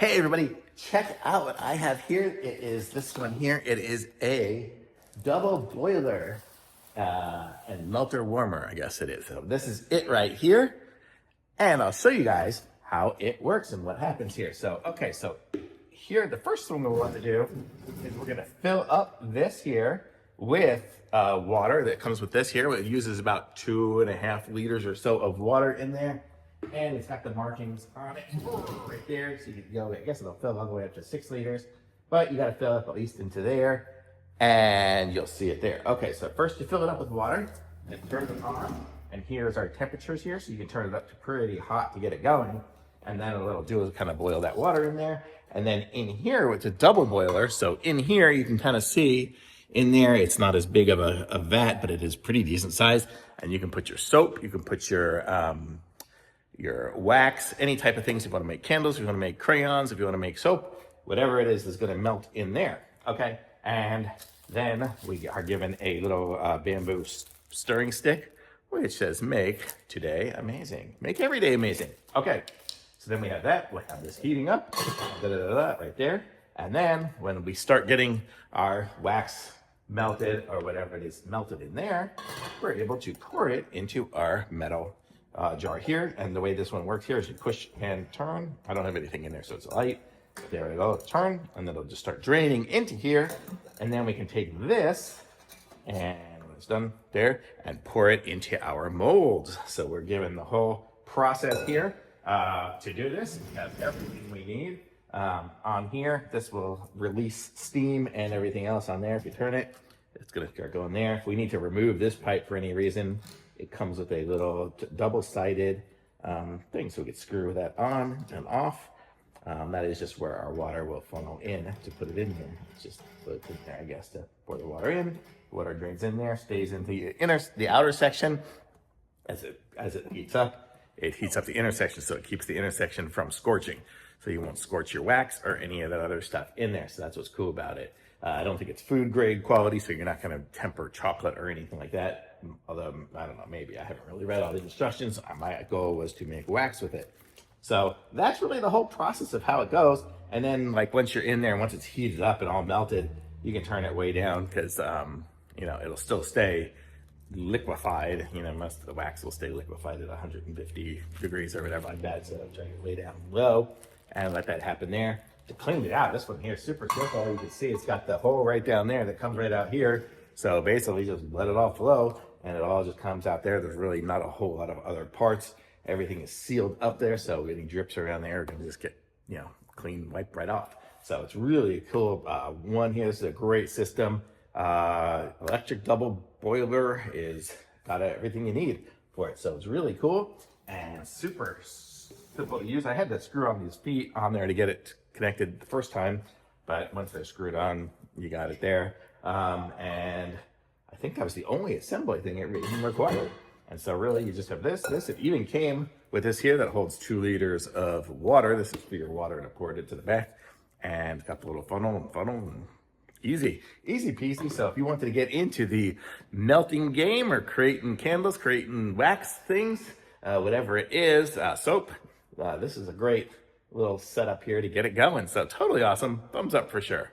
Hey everybody, check out what I have here. It is this one here. It is a double boiler and melter warmer, I guess it is. So this is it right here. And I'll show you guys how it works and what happens here. So, okay, so here, the first thing we want to do is we're gonna fill up this here with water that comes with this here. It uses about 2.5 liters or so of water in there. And it's got the markings on it right there. So you can go, I guess it'll fill all the way up to 6 liters, but you gotta fill up at least into there and you'll see it there. Okay, so first you fill it up with water and turn it on. And here's our temperatures here. So you can turn it up to pretty hot to get it going. And then what it'll do is kind of boil that water in there. And then in here with the double boiler, so in here you can kind of see in there, it's not as big of a vat, but it is pretty decent size. And you can put your soap, you can put your wax, any type of things. If you want to make candles, if you want to make crayons, if you want to make soap, whatever it is going to melt in there. Okay, and then we are given a little bamboo stirring stick, which says make today amazing. Make every day amazing. Okay, so then we have that. We'll have this heating up, right there. And then when we start getting our wax melted or whatever it is melted in there, we're able to pour it into our metal jar here. And the way this one works here is you push and turn. I don't have anything in there, so it's light. There we go, turn, and then it'll just start draining into here. And then we can take this and when it's done there and pour it into our molds. So we're given the whole process here to do this. We have everything we need on here. This will release steam and everything else on there. If you turn it, it's gonna start going there. If we need to remove this pipe for any reason, it comes with a little double-sided thing, so we can screw that on and off. That is just where our water will funnel in to put it in here. It's just put it in there, I guess, to pour the water in. Water drains in there, stays in the outer section. As it heats up the inner section, so it keeps the inner section from scorching. So you won't scorch your wax or any of that other stuff in there. So that's what's cool about it. I don't think it's food grade quality, so you're not gonna temper chocolate or anything like that. Although, I don't know, maybe. I haven't really read all the instructions. My goal was to make wax with it. So that's really the whole process of how it goes. And then like once you're in there, once it's heated up and all melted, you can turn it way down because, it'll still stay liquefied. Most of the wax will stay liquefied at 150 degrees or whatever like that. So turn it way down low and let that happen there. To clean it out, this one here is super simple. You can see it's got the hole right down there that comes right out here. So basically just let it all flow and it all just comes out there. There's really not a whole lot of other parts. Everything is sealed up there. So any drips around there can just get, clean, wiped right off. So it's really cool. One here, this is a great system. Electric double boiler is got everything you need for it. So it's really cool and super simple to use. I had to screw on these feet on there to get it connected the first time, but once they're screwed on, you got it there. And I think that was the only assembly thing it even required. And so really you just have this. It even came with this here that holds 2 liters of water. This is for your water to pour it into the back. And it's got the little funnel and easy peasy. So if you wanted to get into the melting game or creating candles, creating wax things, whatever it is, soap, this is a great little setup here to get it going. So totally awesome. Thumbs up for sure.